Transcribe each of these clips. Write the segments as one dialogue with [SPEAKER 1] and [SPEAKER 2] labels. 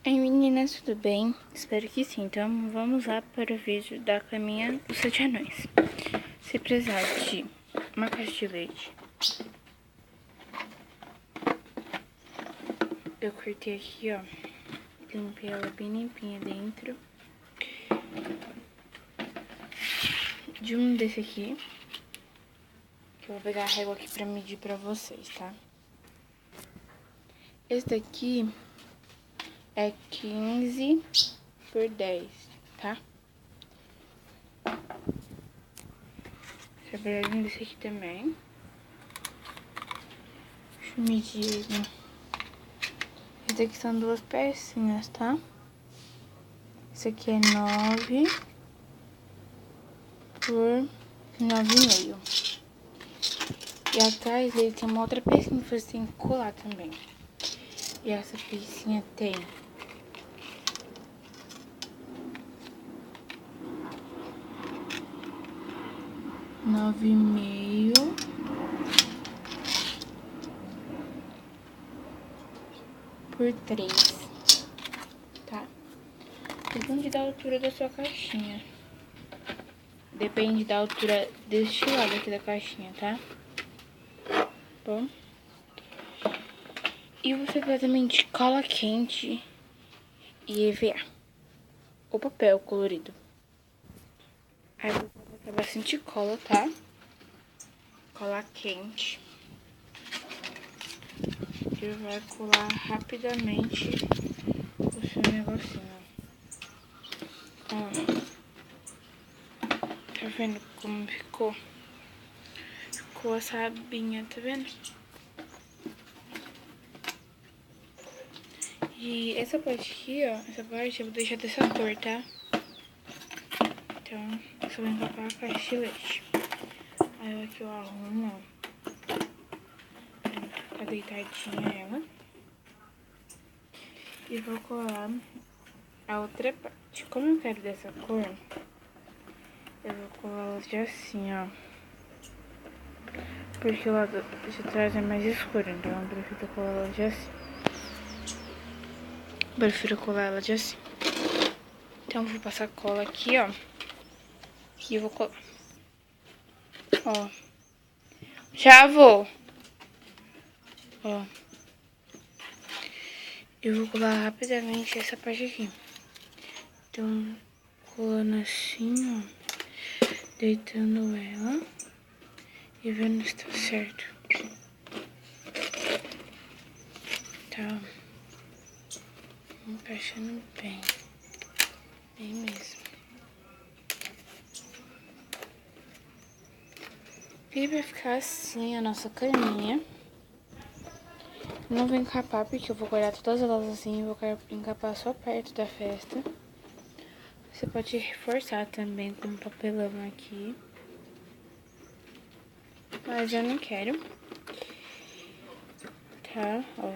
[SPEAKER 1] Oi meninas, tudo bem? Espero que sim. Então vamos lá para o vídeo da caminha dos 7 anões. Se precisar de uma caixa de leite, eu cortei aqui, ó. Limpei ela bem limpinha dentro. De um desse aqui, que eu vou pegar a régua aqui pra medir pra vocês, tá? Esse daqui é 15 por 10, tá? Deixa eu pegar um desse aqui também. Deixa eu medir ele. Esse aqui são duas pecinhas, tá? Esse aqui é 9 por 9,5. E atrás ele tem uma outra pecinha que você tem que colar também. E essa pecinha tem 9,5 por 3, tá? Depende da altura da sua caixinha. Depende da altura deste lado aqui da caixinha, tá? Bom. E você vai também de cola quente e EVA. Ou papel colorido. Aí você vai colocar bastante cola, tá? Cola quente. Que vai colar rapidamente o seu negocinho. Ó. Tá vendo como ficou? Ficou essa abinha, tá vendo? E essa parte aqui, ó, essa parte eu vou deixar dessa cor, tá? Então, eu só vou encapar a caixa de leite. Aí aqui eu arrumo, ó. Tá deitadinha ela. E vou colar a outra parte. Como eu quero dessa cor, eu vou colar ela de assim, ó. Porque o lado de trás é mais escuro, então eu prefiro colar ela de assim. Então eu vou passar cola aqui, ó. E eu vou colar. Ó. Já vou. Ó. Eu vou colar rapidamente essa parte aqui. Então, colando assim, ó. Deitando ela. E vendo se tá certo. Tá. Encaixando bem. Bem mesmo. E vai ficar assim a nossa caminha. Não vou encapar porque eu vou guardar todas elas assim. Eu vou encapar só perto da festa. Você pode reforçar também com papelão aqui. Mas eu não quero. Tá, ó.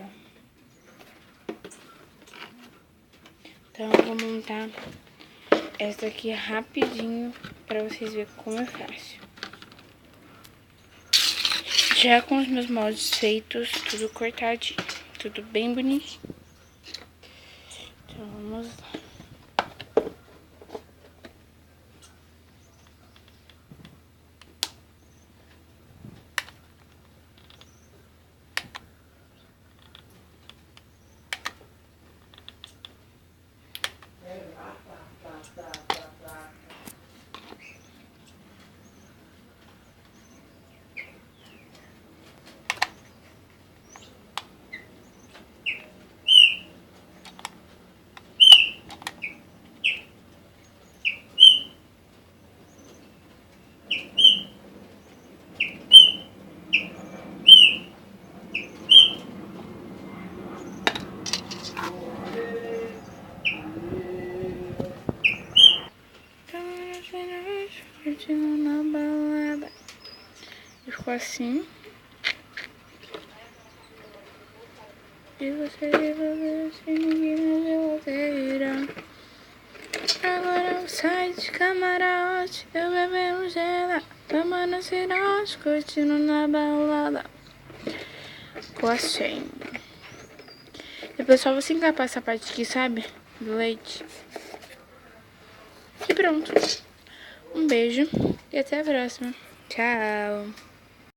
[SPEAKER 1] Então eu vou montar essa aqui rapidinho pra vocês verem como é fácil. Já com os meus moldes feitos, tudo cortadinho, tudo bem bonitinho. Então vamos lá. Na balada. E ficou assim. E você vai ver sem ninguém na geladeira. Agora eu saio de camarote, eu bebendo gela, tomando cirote, curtindo na balada. Ficou assim. Depois só você encapar essa parte aqui, sabe? Do leite. E pronto. Um beijo e até a próxima. Tchau!